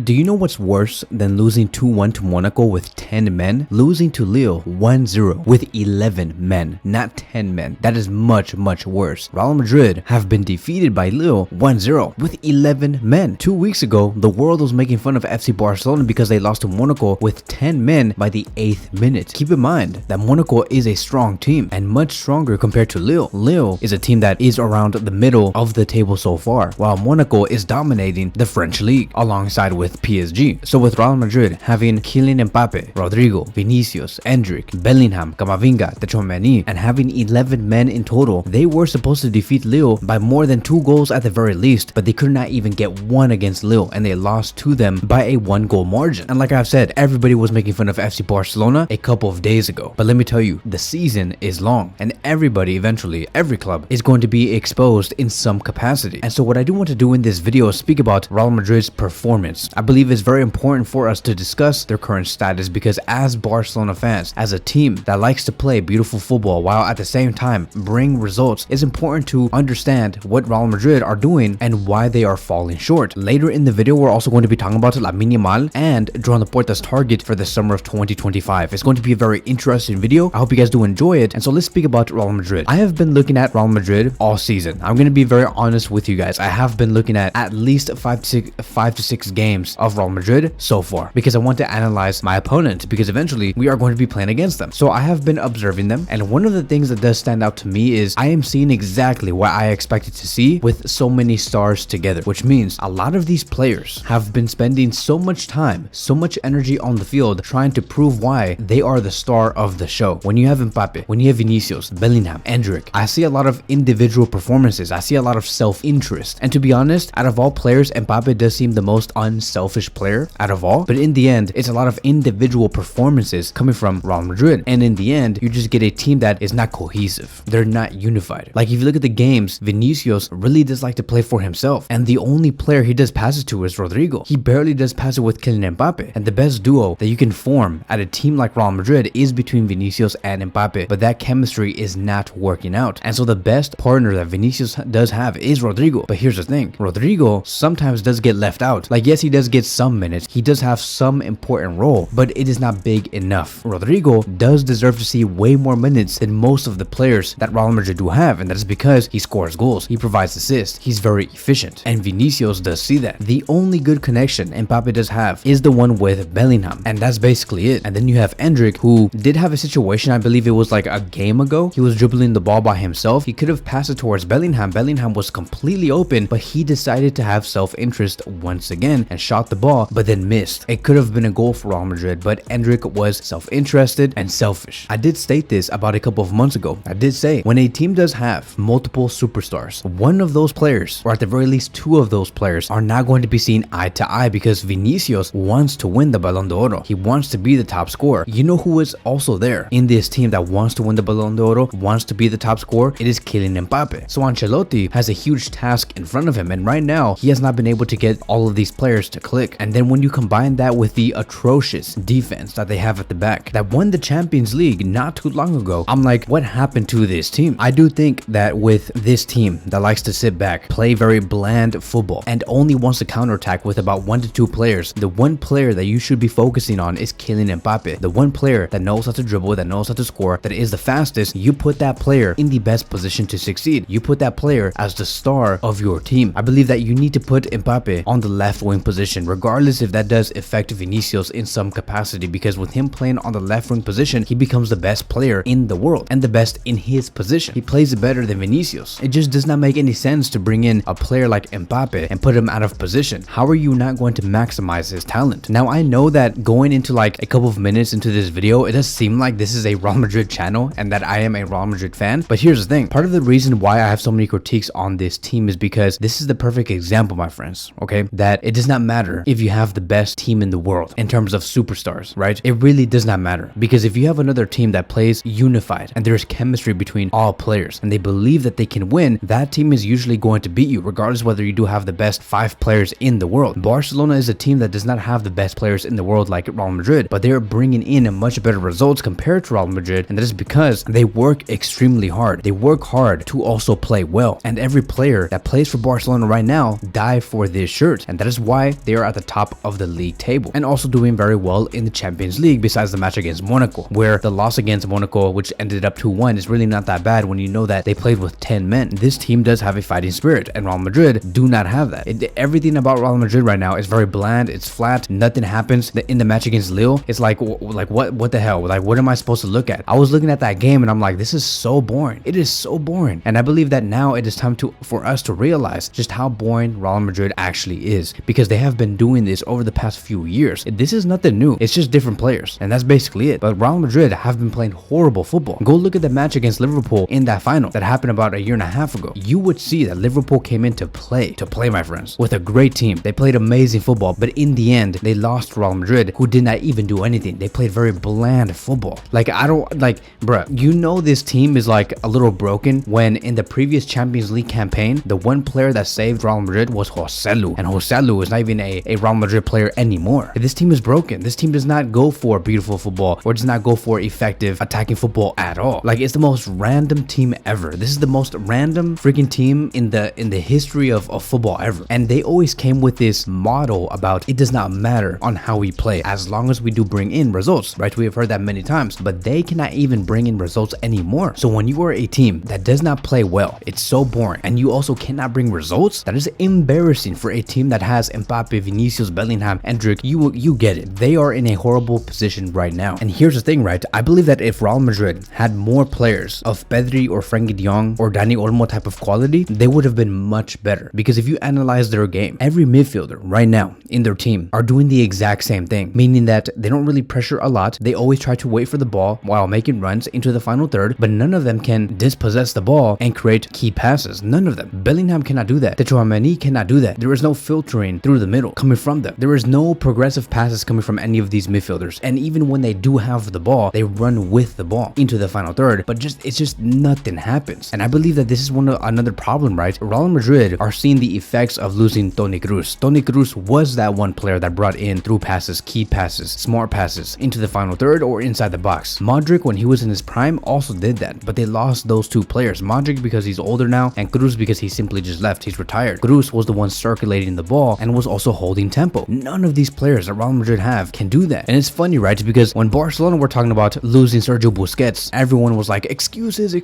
do you know what's worse than losing 2-1 to Monaco with 10 men? Losing to Lille 1-0 with 11 men, not 10 men. That is much worse. Real Madrid have been defeated by Lille 1-0 with 11 men. 2 weeks ago, the world was making fun of FC Barcelona because they lost to Monaco with 10 men by the 8th minute. Keep in mind that Monaco is a strong team and much stronger compared to Lille. Lille is a team that is around the middle of the table so far, while Monaco is dominating the French league alongside with PSG. So with Real Madrid having Kylian Mbappe, Rodrigo, Vinicius, Endrick, Bellingham, Camavinga, Tchouaméni, and having 11 men in total, they were supposed to defeat Lille by more than 2 goals at the very least, but they could not even get one against Lille, and they lost to them by a 1-goal margin. And like I've said, everybody was making fun of FC Barcelona a couple of days ago. But let me tell you, the season is long, and everybody eventually, every club is going to be exposed in some capacity. And so what I do want to do in this video is speak about Real Madrid's performance. I believe it's very important for us to discuss their current status because as Barcelona fans, as a team that likes to play beautiful football while at the same time bring results, it's important to understand what Real Madrid are doing and why they are falling short. Later in the video, we're also going to be talking about Lamine Yamal and Joan Laporta's target for the summer of 2025. It's going to be a very interesting video. I hope you guys do enjoy it. And so let's speak about Real Madrid. I have been looking at Real Madrid all season. I'm going to be very honest with you guys. I have been looking at least 5 to 6 games of Real Madrid so far because I want to analyze my opponent because eventually we are going to be playing against them. So I have been observing them, and one of the things that does stand out to me is I am seeing exactly what I expected to see with so many stars together, which means a lot of these players have been spending so much time, so much energy on the field trying to prove why they are the star of the show. When you have Mbappe, when you have Vinicius, Bellingham, Endrick, I see a lot of individual performances. I see a lot of self-interest. And to be honest, out of all players, Mbappe does seem the most unselfish player out of all. But in the end, it's a lot of individual performances coming from Real Madrid. And in the end, you just get a team that is not cohesive. They're not unified. Like if you look at the games, Vinicius really does like to play for himself. And the only player he does pass it to is Rodrigo. He barely does pass it with Kylian Mbappe. And the best duo that you can form at a team like Real Madrid is between Vinicius and Mbappe. But that chemistry is not working out. And so the best partner that Vinicius does have is Rodrigo. But here's the thing. Rodrigo sometimes does get left out. Like yes, he does get some minutes. He does have some important role, but it is not big enough. Rodrigo does deserve to see way more minutes than most of the players that Real Madrid do have. And that is because he scores goals. He provides assists. He's very efficient. And Vinicius does see that. The only good connection Mbappe does have is the one with Bellingham. And that's basically it. And then you have Endrick, who did have a situation, I believe it was like a game ago. He was dribbling the ball by himself. He could have passed it towards Bellingham. Bellingham was completely open, but he decided to have self-interest once again and shot the ball, but then missed. It could have been a goal for Real Madrid, but Endrick was self-interested and selfish. I did state this about a couple of months ago. I did say when a team does have multiple superstars, one of those players, or at the very least 2 of those players, are not going to be seen eye to eye because Vinicius wants to win the Ballon d'Oro. He wants to be the top scorer. You know who is also there in this team that wants to win the Ballon d'Oro, wants to be the top scorer? It is Kylian Mbappe. So Ancelotti has a huge task in front of him, and right now he has not been able to get all of these players to click. And then when you combine that with the atrocious defense that they have at the back that won the Champions League not too long ago, I'm like, what happened to this team? I do think that with this team that likes to sit back, play very bland football, and only wants to counterattack with about 1 to 2 players, the one player that you should be focusing on is Kylian Mbappe. The one player that knows how to dribble, that knows how to score, that is the fastest. You put that player in the best position to succeed. You put that player as the star of your team. I believe that you need to put Mbappe on the left wing position, regardless if that does affect Vinicius in some capacity, because with him playing on the left wing position, he becomes the best player in the world and the best in his position. He plays it better than Vinicius. It just does not make any sense to bring in a player like Mbappe and put him out of position. How are you not going to maximize his talent? Now, I know that going into like a couple of minutes into this video, it does seem like this is a Real Madrid channel and that I am a Real Madrid fan. But here's the thing. Part of the reason why I have so many critiques on this team is because this is the perfect example, my friends, okay? That it does not matter if you have the best team in the world in terms of superstars, right? It really does not matter, because if you have another team that plays unified and there's chemistry between all players and they believe that they can win, that team is usually going to beat you regardless whether you do have the best 5 players in the world. Barcelona is a team that does not have the best players in the world like Real Madrid, but they're bringing in much better results compared to Real Madrid, and that is because they work extremely hard. They work hard to also play well, and every player that plays for Barcelona right now die for this shirt, and that is why they are at the top of the league table and also doing very well in the Champions League besides the match against Monaco, where the loss against Monaco, which ended up 2-1, is really not that bad when you know that they played with 10 men. This team does have a fighting spirit, and Real Madrid do not have that. Everything about Real Madrid right now is very bland, it's flat, nothing happens. In the match against Lille, it's like what the hell? Like, what am I supposed to look at? I was looking at that game and I'm like, this is so boring. It is so boring. And I believe that now it is time for us to realize just how boring Real Madrid actually is, because they have been doing this over the past few years. This is nothing new. It's just different players, and that's basically it. But Real Madrid have been playing horrible football. Go look at the match against Liverpool in that final that happened about a year and a half ago. You would see that Liverpool came in to play, my friends, with a great team. They played amazing football, but in the end, they lost to Real Madrid, who did not even do anything. They played very bland football. Like, bruh, you know this team is like a little broken when in the previous Champions League campaign, the one player that saved Real Madrid was Joselu, and Joselu is not even a Real Madrid player anymore. This team is broken. This team does not go for beautiful football or does not go for effective attacking football at all. Like, it's the most random team ever. This is the most random freaking team in the history of football ever. And they always came with this motto about it does not matter on how we play as long as we do bring in results, right? We have heard that many times, but they cannot even bring in results anymore. So when you are a team that does not play well, it's so boring, and you also cannot bring results, that is embarrassing for a team that has Mbappe, Vinicius, Bellingham, Endrick. You get it. They are in a horrible position right now. And here's the thing, right? I believe that if Real Madrid had more players of Pedri or Frenkie de Jong or Dani Olmo type of quality, they would have been much better. Because if you analyze their game, every midfielder right now in their team are doing the exact same thing, meaning that they don't really pressure a lot. They always try to wait for the ball while making runs into the final third, but none of them can dispossess the ball and create key passes. None of them. Bellingham cannot do that. Tchouaméni cannot do that. There is no filtering through the middle coming from them. There is no progressive passes coming from any of these midfielders. And even when they do have the ball, they run with the ball into the final third, but it's just nothing happens. And I believe that this is another problem, right? Real Madrid are seeing the effects of losing Toni Kroos. Toni Kroos was that one player that brought in through passes, key passes, smart passes into the final third or inside the box. Modric, when he was in his prime, also did that, but they lost those two players. Modric because he's older now, and Kroos because he simply just left. He's retired. Kroos was the one circulating the ball and was also holding tempo. None of these players that Real Madrid have can do that. And it's funny, right? Because when Barcelona were talking about losing Sergio Busquets, everyone was like, excuses,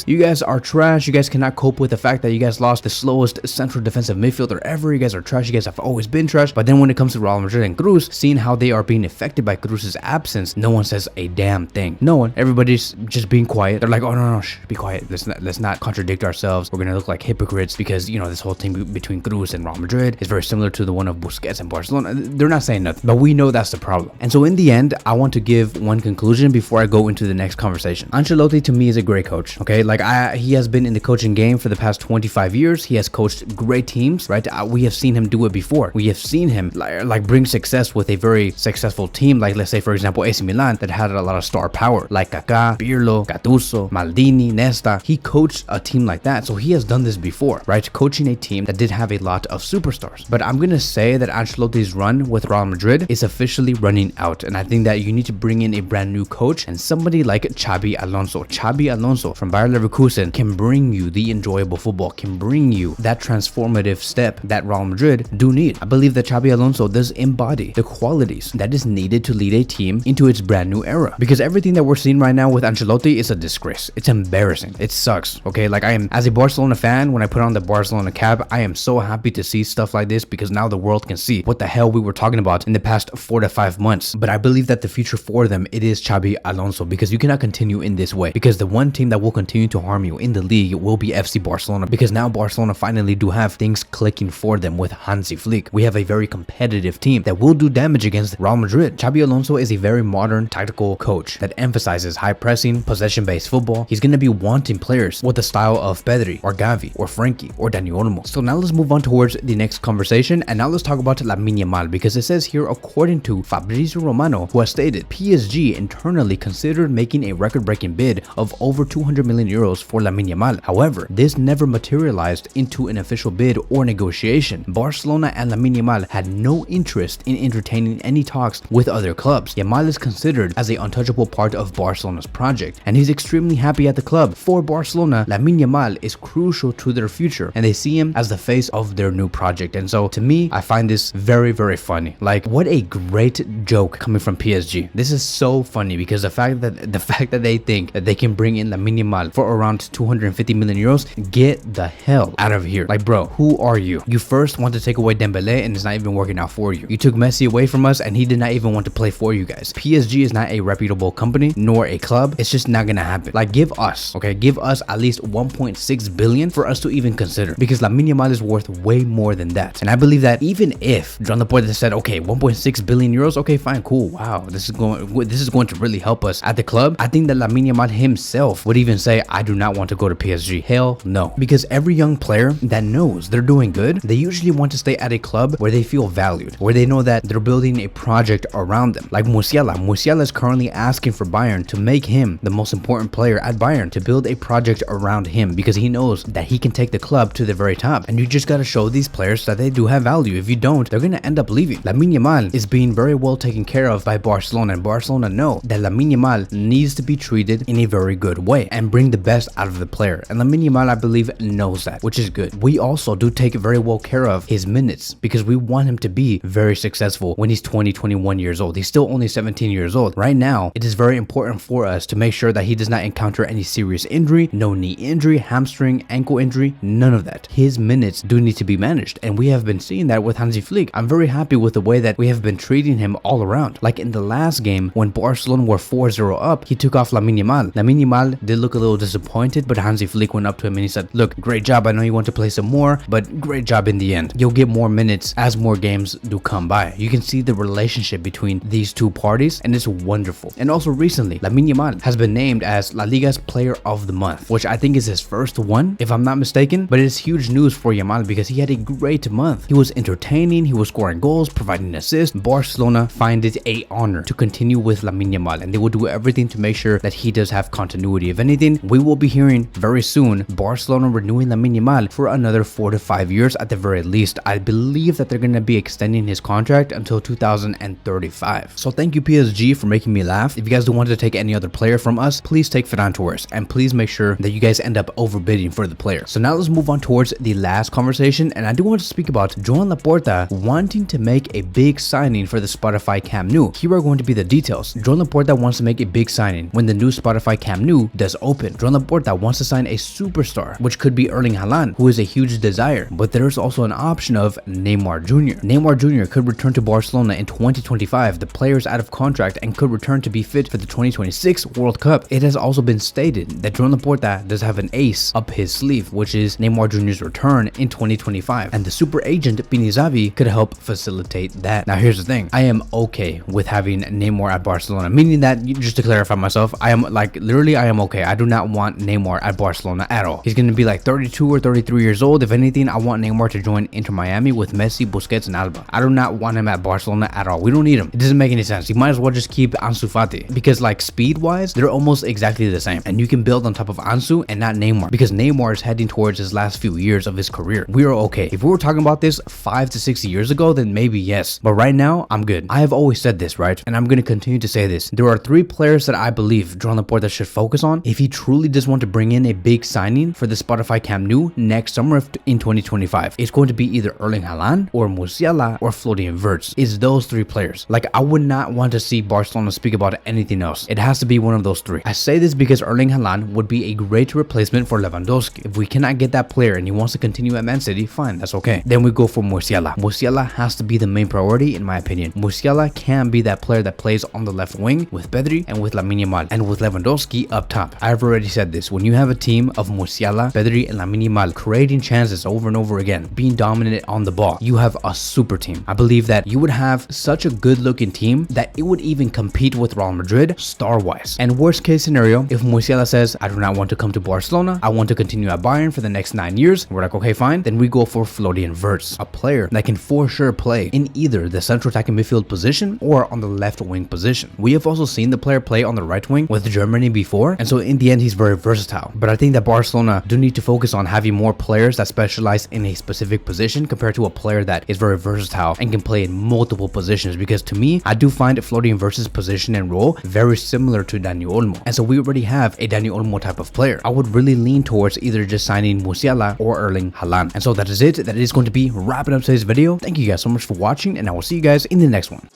you guys are trash. You guys cannot cope with the fact that you guys lost the slowest central defensive midfielder ever. You guys are trash. You guys have always been trash. But then when it comes to Real Madrid and Kroos, seeing how they are being affected by Kroos' absence, no one says a damn thing. No one. Everybody's just being quiet. They're like, oh no, shh, be quiet. Let's not contradict ourselves. We're gonna look like hypocrites because, you know, this whole team between Kroos and Real Madrid is very similar to the one of Busquets and Barcelona. They're not saying nothing, but we know that's the problem. And so in the end, I want to give one conclusion before I go into the next conversation. Ancelotti to me is a great coach. Okay, like he has been in the coaching game for the past 25 years. He has coached great teams, right? We have seen him do it before. We have seen him like bring success with a very successful team, like let's say for example AC Milan, that had a lot of star power, like Kaká, Pirlo, Gattuso, Maldini, Nesta. He coached a team like that, so he has done this before, right? Coaching a team that did have a lot of superstars. But I'm gonna say that Ancelotti's run with Real Madrid is officially running out, and I think that you need to bring in a brand new coach and somebody like Xabi Alonso. Xabi Alonso from Bayer Leverkusen can bring you the enjoyable football, can bring you that transformative step that Real Madrid do need. I believe that Xabi Alonso does embody the qualities that is needed to lead a team into its brand new era, because everything that we're seeing right now with Ancelotti is a disgrace. It's embarrassing. It sucks. Okay, like I am, as a Barcelona fan, when I put on the Barcelona cap, I am so happy to see stuff like this, because now the world can see what the hell we were talking about in the past 4 to 5 months. But I believe that the future for them, it is Xabi Alonso, because you cannot continue in this way, because the one team that will continue to harm you in the league will be FC Barcelona, because now Barcelona finally do have things clicking for them with Hansi Flick. We have a very competitive team that will do damage against Real Madrid. Xabi Alonso is a very modern tactical coach that emphasizes high pressing, possession-based football. He's going to be wanting players with the style of Pedri or Gavi or Frenkie or Dani Olmo. So now let's move on towards the next conversation, and now let's talk about Lamine Yamal, because it says here, according to Fabrizio Romano, who has stated PSG internally considered making a record-breaking bid of over 200 million euros for Lamine Yamal. However, this never materialized into an official bid or negotiation. Barcelona and Lamine Yamal had no interest in entertaining any talks with other clubs. Yamal is considered as an untouchable part of Barcelona's project, and he's extremely happy at the club. For Barcelona, Lamine Yamal is crucial to their future, and they see him as the face of their new project. And so to me, I find find this very, very funny. Like, what a great joke coming from PSG. This is so funny because the fact that they think that they can bring in Lamine Yamal for around 250 million euros, get the hell out of here. Like, bro, who are you? You first want to take away Dembele and it's not even working out for you. You took Messi away from us and he did not even want to play for you guys. PSG is not a reputable company nor a club. It's just not gonna happen. Like, give us at least 1.6 billion for us to even consider, because Lamine Yamal is worth way more than that. And I believe that even if Joan Laporta said, okay, 1.6 billion euros, okay, fine, cool, wow, this is going to really help us at the club, I think that Lamine Yamal himself would even say, I do not want to go to PSG. Hell no. Because every young player that knows they're doing good, they usually want to stay at a club where they feel valued, where they know that they're building a project around them. Like Musiala. Musiala is currently asking for Bayern to make him the most important player at Bayern, to build a project around him, because he knows that he can take the club to the very top. And you just got to show these players that they do have value. If you don't, they're going to end up leaving. Lamine Yamal is being very well taken care of by Barcelona, and Barcelona know that Lamine Yamal needs to be treated in a very good way and bring the best out of the player. And Lamine Yamal, I believe, knows that, which is good. We also do take very well care of his minutes because we want him to be very successful when he's 20, 21 years old. He's still only 17 years old. Right now, it is very important for us to make sure that he does not encounter any serious injury, no knee injury, hamstring, ankle injury, none of that. His minutes do need to be managed, and we have been seeing that with Hansi Flick. I'm very happy with the way that we have been treating him all around. Like in the last game when Barcelona were 4-0 up, he took off Lamine Yamal. Lamine Yamal did look a little disappointed, but Hansi Flick went up to him and he said, look, great job, I know you want to play some more, but great job in the end. You'll get more minutes as more games do come by. You can see the relationship between these two parties, and it's wonderful. And also recently, Lamine Yamal has been named as La Liga's Player of the Month, which I think is his first one, if I'm not mistaken, but it is huge news for Yamal because he had a great month. He was entertaining, he was scoring goals, providing assists. Barcelona find it an honor to continue with Lamine Yamal, and they will do everything to make sure that he does have continuity. If anything, we will be hearing very soon Barcelona renewing Lamine Yamal for another 4 to 5 years at the very least. I believe that they're going to be extending his contract until 2035. So thank you PSG for making me laugh. If you guys don't want to take any other player from us, please take Ferran Torres, and please make sure that you guys end up overbidding for the player. So now let's move on towards the last conversation, and I do want to speak about Joan Laporta wanting to make a big signing for the Spotify Camp Nou. Here are going to be the details. Joan Laporta wants to make a big signing when the new Spotify Camp Nou does open. Joan Laporta wants to sign a superstar, which could be Erling Haaland, who is a huge desire, but there's also an option of Neymar Jr. Neymar Jr. could return to Barcelona in 2025. The player is out of contract and could return to be fit for the 2026 World Cup. It has also been stated that Joan Laporta does have an ace up his sleeve, which is Neymar Jr.'s return in 2025, and the super agent Bini Zavi could help facilitate that. Now here's the thing, I am okay with having Neymar at Barcelona, meaning that, just to clarify myself, I am like literally I am okay. I do not want Neymar at Barcelona at all. He's going to be like 32 or 33 years old. If anything, I want Neymar to join Inter Miami with Messi, Busquets, and Alba. I do not want him at Barcelona at all. We don't need him. It doesn't make any sense. You might as well just keep Ansu Fati, because like speed wise, they're almost exactly the same, and you can build on top of Ansu and not Neymar, because Neymar is heading towards his last few years of his career. We are okay. If we were talking about this 5 to 6 years ago, then maybe yes, but right now I'm good. I have always said this, right? And I'm going to continue to say this. There are 3 players that I believe Joan Laporta should focus on if he truly does want to bring in a big signing for the Spotify Camp Nou next summer in 2025. It's going to be either Erling Haaland or Musiala or Florian Wirtz. It's those 3 players. Like, I would not want to see Barcelona speak about anything else. It has to be one of those 3. I say this because Erling Haaland would be a great replacement for Lewandowski. If we cannot get that player and he wants to continue at Man City, fine, that's okay. Then we go for Musiala. Musiala has to be the main priority in my opinion. Musiala can be that player that plays on the left wing with Pedri and with Lamine Yamal, and with Lewandowski up top. I've already said this. When you have a team of Musiala, Pedri, and Lamine Yamal creating chances over and over again, being dominant on the ball, you have a super team. I believe that you would have such a good looking team that it would even compete with Real Madrid star-wise. And worst case scenario, if Musiala says, I do not want to come to Barcelona, I want to continue at Bayern for the next 9 years, we're like, okay, fine, then we go for Florian Wirtz, a player that can for sure play in either the central attacking midfield position or on the left wing position. We have also seen the player play on the right wing with Germany before, and so in the end he's very versatile. But I think that Barcelona do need to focus on having more players that specialize in a specific position compared to a player that is very versatile and can play in multiple positions, because to me, I do find Florian Wirtz's position and role very similar to Dani Olmo, and so we already have a Dani Olmo type of player. I would really lean towards either just signing Musiala or Erling Haaland. And so that is it. That is going to be wrapping up today's video. video. Thank you guys so much for watching, and I will see you guys in the next one.